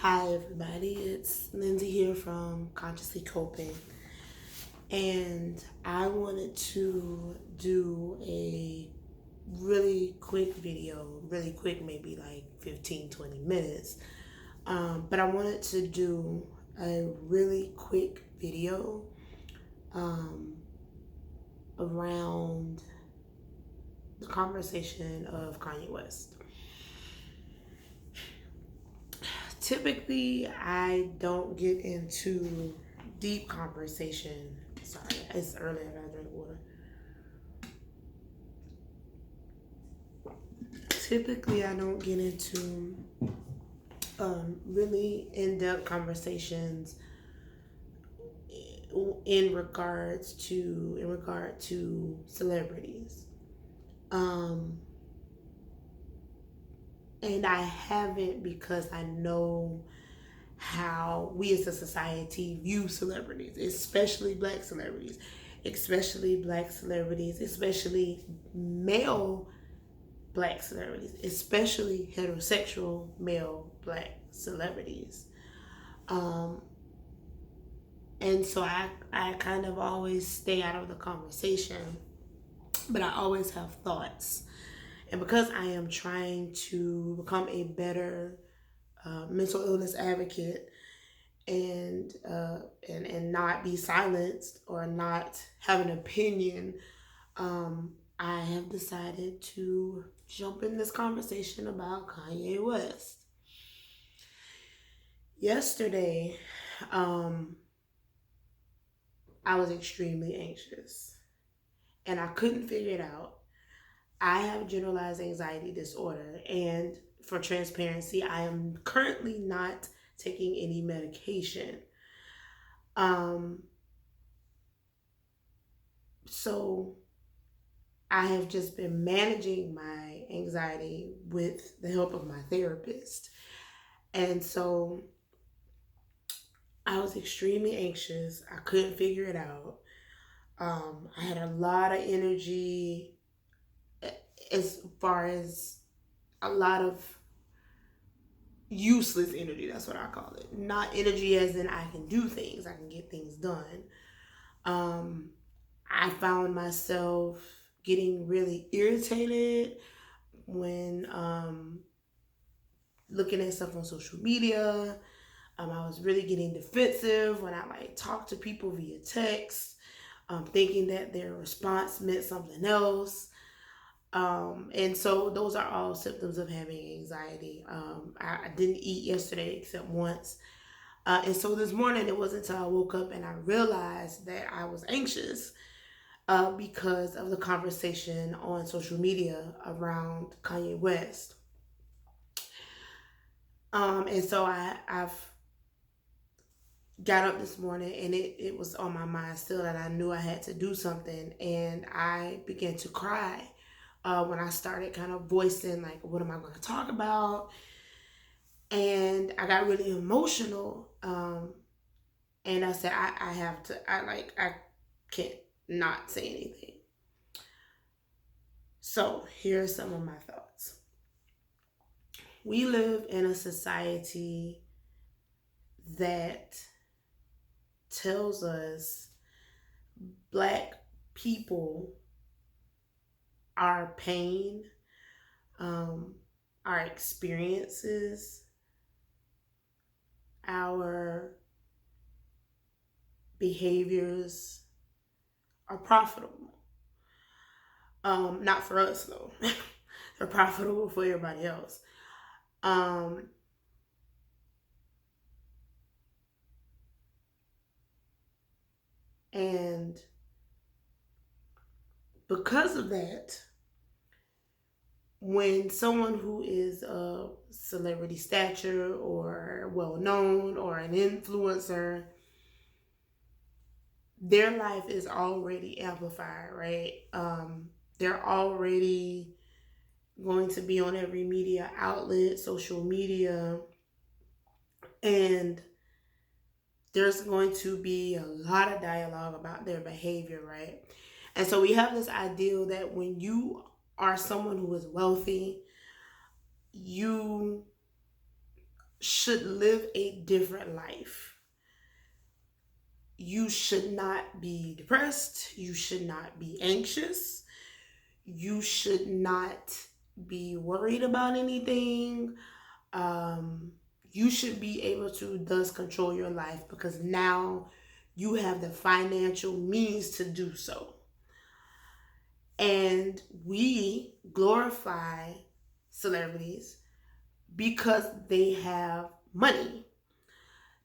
Hi, everybody. It's Lindsay here from Consciously Coping. And I wanted to do a really quick video, really quick, maybe like 15, 20 minutes. But I wanted to do a really quick video um, around the conversation of Kanye West. Typically, I don't get into deep conversation. Sorry, it's early. I gotta drink water. Typically, I don't get into really in-depth conversations in regard to celebrities. Um, and I haven't because I know how we as a society view celebrities, especially black celebrities, especially male black celebrities, especially heterosexual male black celebrities. Um, and so I kind of always stay out of the conversation, but I always have thoughts. And because I am trying to become a better mental illness advocate and not be silenced or not have an opinion, I have decided to jump in this conversation about Kanye West. Yesterday, I was extremely anxious and I couldn't figure it out. I have generalized anxiety disorder, and for transparency, I am currently not taking any medication. Um, so I have just been managing my anxiety with the help of my therapist. And so I was extremely anxious. I couldn't figure it out. I had a lot of energy, as far as a lot of useless energy. That's what I call it. Not energy as in I can do things, I can get things done. Um, I found myself getting really irritated when looking at stuff on social media. I was really getting defensive when I talk to people via text, thinking that their response meant something else. And so those are all symptoms of having anxiety. I didn't eat yesterday except once. And so this morning, it wasn't until I woke up and I realized that I was anxious because of the conversation on social media around Kanye West. And so I've got up this morning and it was on my mind still that I knew I had to do something. And I began to cry when I started kind of voicing, like, what am I going to talk about? And I got really emotional. And I said, I have to, I can't not say anything. So here are some of my thoughts. We live in a society that tells us black people, our pain, our experiences, our behaviors are profitable. Not for us though. They're profitable for everybody else. And because of that, when someone who is a celebrity stature or well known or an influencer, their life is already amplified, right? They're already going to be on every media outlet, social media, and there's going to be a lot of dialogue about their behavior, right? And so we have this ideal that when you are someone who is wealthy, you should live a different life. You should not be depressed. You should not be anxious. You should not be worried about anything. Um, you should be able to thus control your life because now you have the financial means to do so. And we glorify celebrities because they have money.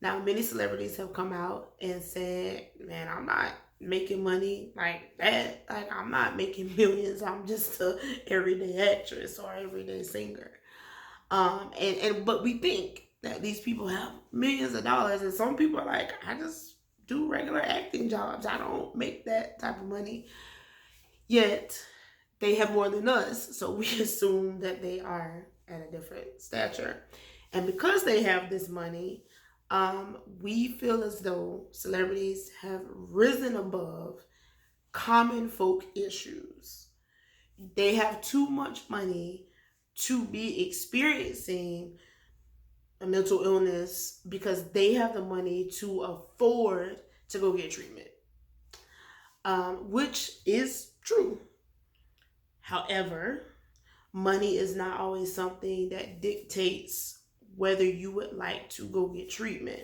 Now, many celebrities have come out and said, man, I'm not making money like that. Like, I'm not making millions. I'm just a everyday actress or everyday singer. But we think that these people have millions of dollars, and some people are like, I just do regular acting jobs. I don't make that type of money. Yet they have more than us, so we assume that they are at a different stature. And because they have this money, we feel as though celebrities have risen above common folk issues. They have too much money to be experiencing a mental illness because they have the money to afford to go get treatment, which is true. However, money is not always something that dictates whether you would like to go get treatment.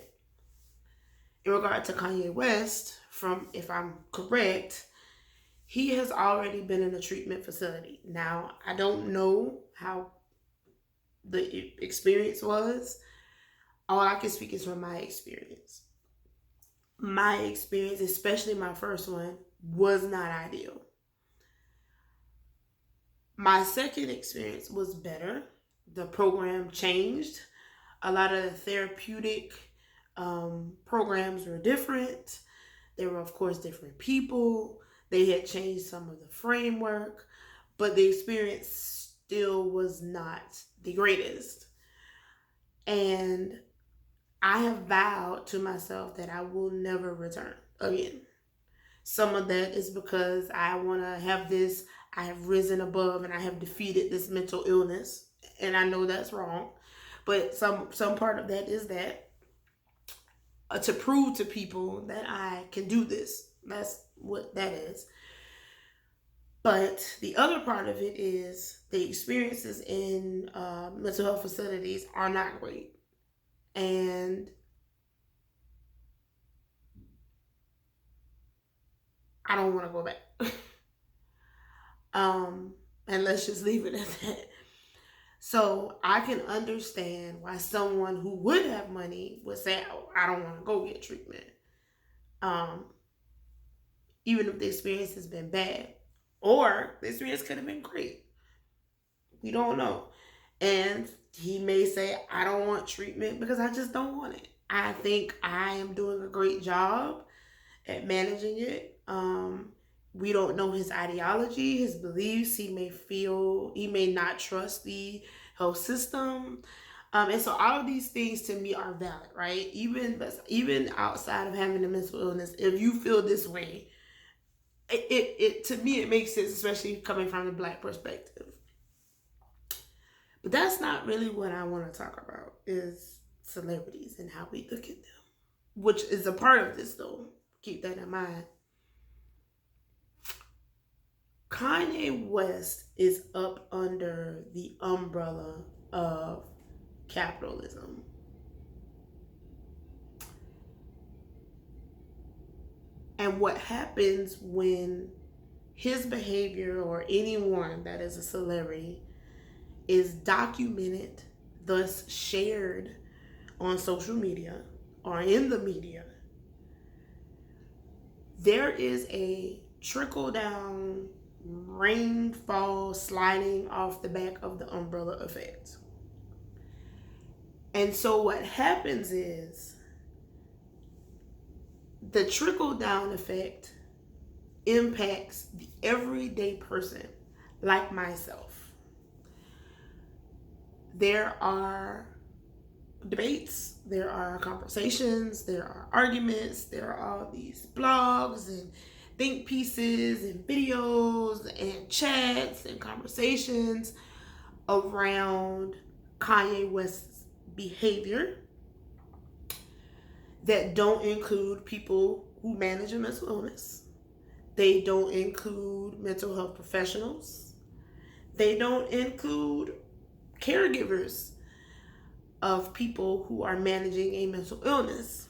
In regard to Kanye West, from if I'm correct, he has already been in a treatment facility. Now, I don't know how the experience was. All I can speak is from my experience. My experience, especially my first one, was not ideal. My second experience was better. The program changed. A lot of the therapeutic programs were different. There were, of course, different people. They had changed some of the framework, but the experience still was not the greatest. And I have vowed to myself that I will never return again. Some of that is because I want to have this, I have risen above and I have defeated this mental illness. And I know that's wrong. But some part of that is that to prove to people that I can do this. That's what that is. But the other part of it is the experiences in mental health facilities are not great. And I don't want to go back. And let's just leave it at that. So I can understand why someone who would have money would say, oh, I don't want to go get treatment. Even if the experience has been bad. Or the experience could have been great. We don't know. And he may say, I don't want treatment because I just don't want it. I think I am doing a great job at managing it. We don't know his ideology, his beliefs. He may not trust the health system. And so all of these things to me are valid, right? Even outside of having a mental illness, if you feel this way, it to me, it makes sense, especially coming from the Black perspective. But that's not really what I want to talk about, is celebrities and how we look at them, which is a part of this, though. Keep that in mind. Kanye West is up under the umbrella of capitalism. And what happens when his behavior, or anyone that is a celebrity, is documented, thus shared on social media or in the media, there is a trickle down, rainfall sliding off the back of the umbrella effect. And so what happens is the trickle down effect impacts the everyday person like myself. There are debates, there are conversations, there are arguments, there are all these blogs and think pieces and videos and chats and conversations around Kanye West's behavior that don't include people who manage a mental illness. They don't include mental health professionals. They don't include caregivers of people who are managing a mental illness.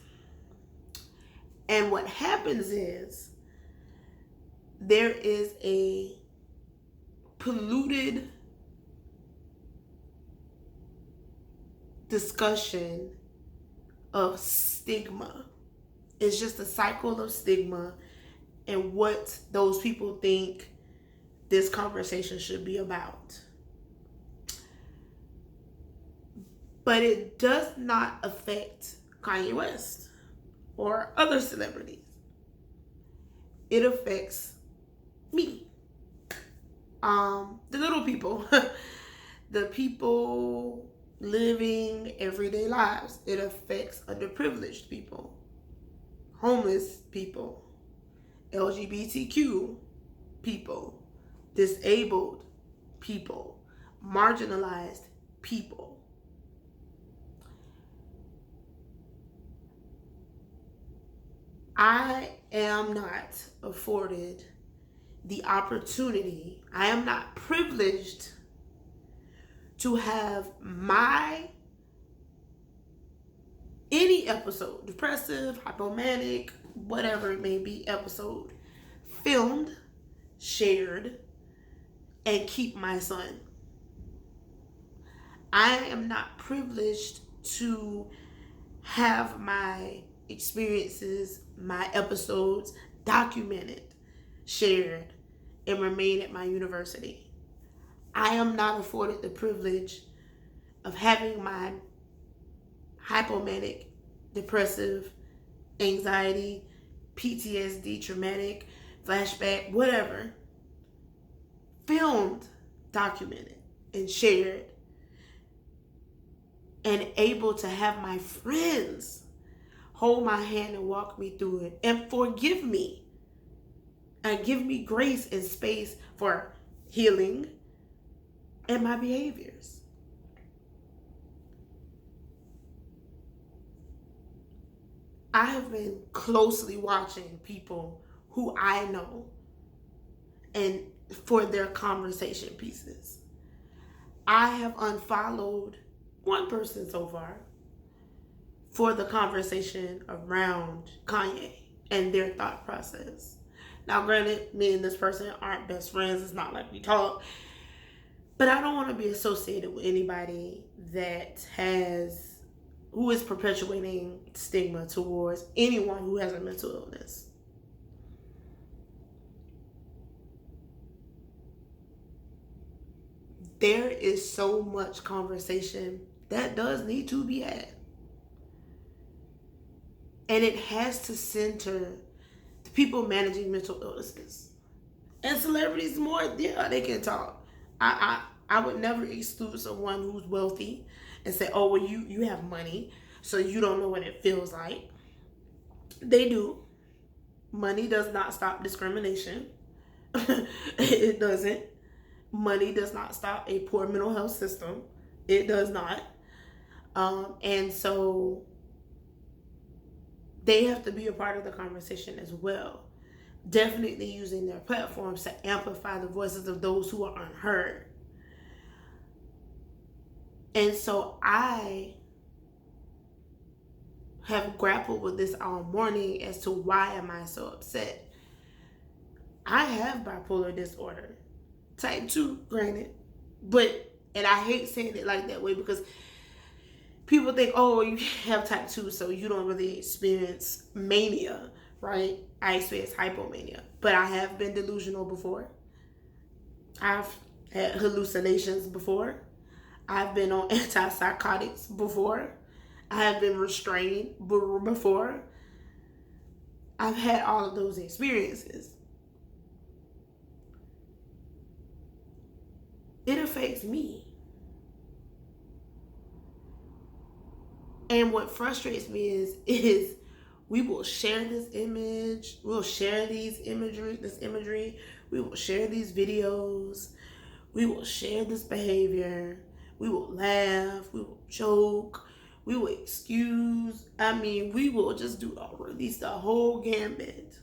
And what happens is there is a polluted discussion of stigma. It's just a cycle of stigma and what those people think this conversation should be about. But it does not affect Kanye West or other celebrities. It affects me. The little people. The people living everyday lives. It affects underprivileged people, homeless people, LGBTQ people, disabled people, marginalized people. I am not afforded the opportunity, I am not privileged to have any episode, depressive, hypomanic, whatever it may be, episode, filmed, shared, and keep my son. I am not privileged to have my experiences, my episodes documented, shared, and remain at my university. I am not afforded the privilege of having my hypomanic, depressive, anxiety, PTSD, traumatic, flashback, whatever, filmed, documented, and shared, and able to have my friends hold my hand and walk me through it and forgive me and give me grace and space for healing and my behaviors. I have been closely watching people who I know and for their conversation pieces. I have unfollowed one person so far for the conversation around Kanye and their thought process. Now, granted, me and this person aren't best friends. It's not like we talk. But I don't want to be associated with anybody who is perpetuating stigma towards anyone who has a mental illness. There is so much conversation that does need to be had. And it has to center the people managing mental illnesses. And celebrities more, yeah, they can talk. I would never exclude someone who's wealthy and say, oh, well, you have money, so you don't know what it feels like. They do. Money does not stop discrimination. It doesn't. Money does not stop a poor mental health system. It does not. And so they have to be a part of the conversation as well. Definitely using their platforms to amplify the voices of those who are unheard. And so I have grappled with this all morning as to why am I so upset. I have bipolar disorder. Type 2, granted. And I hate saying it like that way because people think, oh, you have type 2, so you don't really experience mania, right? I experience hypomania. But I have been delusional before. I've had hallucinations before. I've been on antipsychotics before. I have been restrained before. I've had all of those experiences. It affects me. And what frustrates me is we will share this image, we'll share this imagery, we will share these videos, we will share this behavior, we will laugh, we will joke, We will excuse. We will just do release the whole gambit.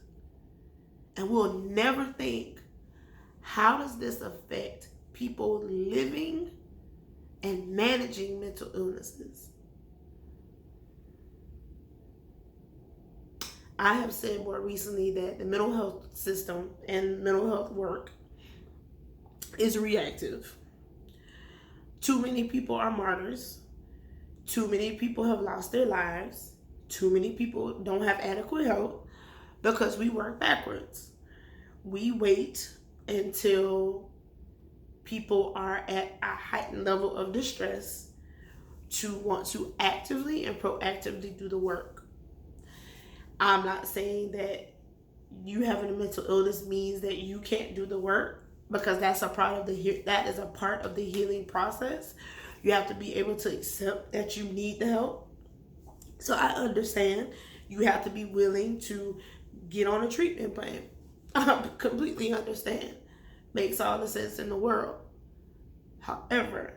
And we'll never think, how does this affect people living and managing mental illnesses? I have said more recently that the mental health system and mental health work is reactive. Too many people are martyrs. Too many people have lost their lives. Too many people don't have adequate help because we work backwards. We wait until people are at a heightened level of distress to want to actively and proactively do the work. I'm not saying that you having a mental illness means that you can't do the work, because that is a part of the healing process. You have to be able to accept that you need the help. So I understand you have to be willing to get on a treatment plan. I completely understand. Makes all the sense in the world. However,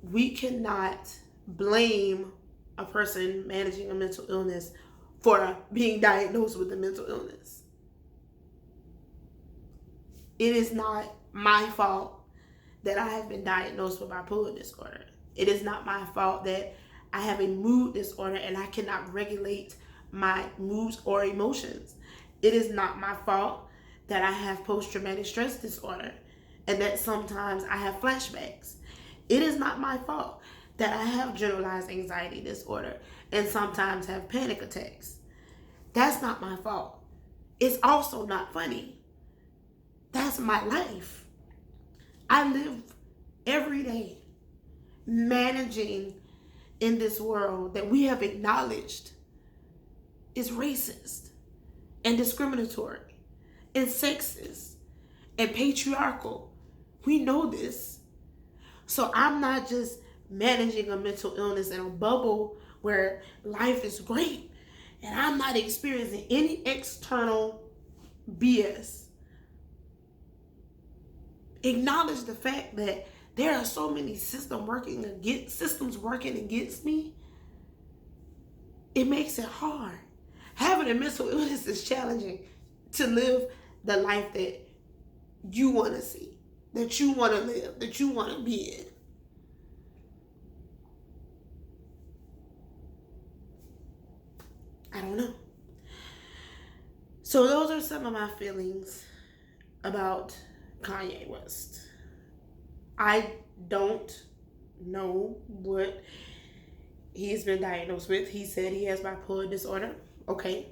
we cannot blame a person managing a mental illness for being diagnosed with a mental illness. It is not my fault that I have been diagnosed with bipolar disorder. It is not my fault that I have a mood disorder and I cannot regulate my moods or emotions. It is not my fault that I have post-traumatic stress disorder and that sometimes I have flashbacks. It is not my fault that I have generalized anxiety disorder and sometimes have panic attacks. That's not my fault. It's also not funny. That's my life. I live every day managing in this world that we have acknowledged is racist and discriminatory and sexist and patriarchal. We know this. So I'm not just managing a mental illness in a bubble where life is great and I'm not experiencing any external BS. Acknowledge the fact that there are so many systems working against me. It makes it hard. Having a mental illness is challenging to live the life that you want to see, that you want to live, that you want to be in. I don't know. So those are some of my feelings about Kanye West. I don't know what he's been diagnosed with. He said he has bipolar disorder. Okay.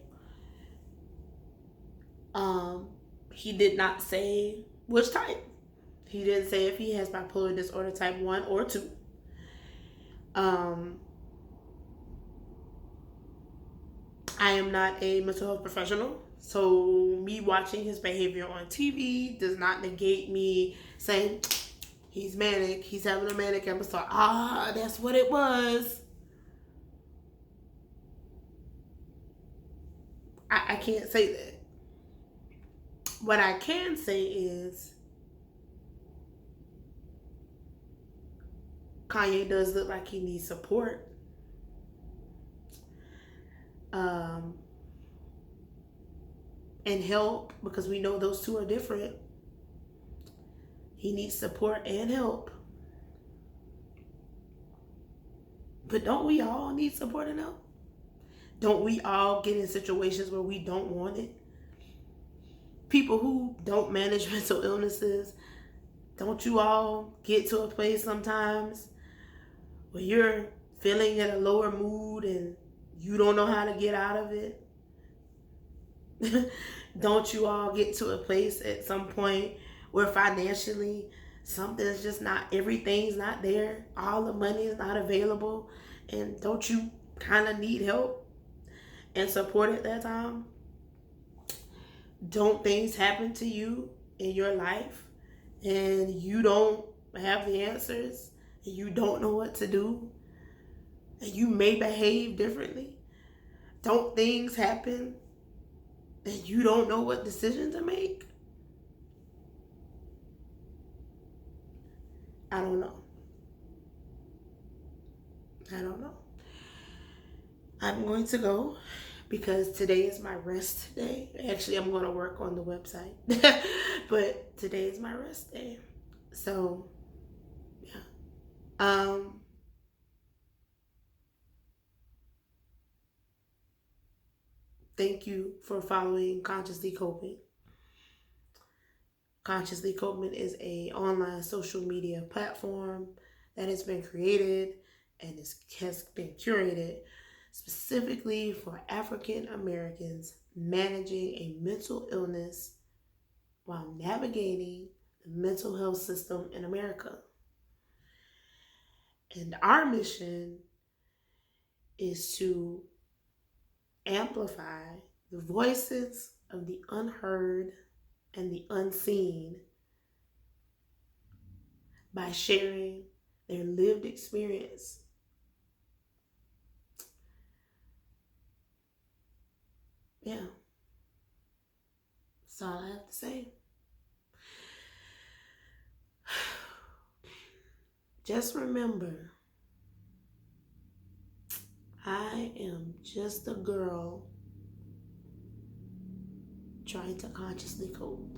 He did not say which type. He didn't say if he has bipolar disorder type 1 or 2. I am not a mental health professional, so me watching his behavior on TV does not negate me saying he's manic, he's having a manic episode. That's what it was. I can't say that. What I can say is Kanye does look like he needs support. And help, because we know those two are different. He needs support and help. But don't we all need support and help? Don't we all get in situations where we don't want it? People who don't manage mental illnesses, don't you all get to a place sometimes where you're feeling in a lower mood and you don't know how to get out of it? Don't you all get to a place at some point where financially something's just not, everything's not there, all the money is not available, and don't you kind of need help and support at that time? Don't things happen to you in your life and you don't have the answers and you don't know what to do and you may behave differently? Don't things happen and you don't know what decision to make? I don't know. I'm going to go because today is my rest day. Actually, I'm going to work on the website, but today is my rest day. So, yeah. Um, Thank you for following Consciously Coping. Consciously Coping is a online social media platform that has been created and has been curated specifically for African Americans managing a mental illness while navigating the mental health system in America. And our mission is to amplify the voices of the unheard and the unseen by sharing their lived experience. Yeah, that's all I have to say. Just remember, I am just a girl trying to consciously cope.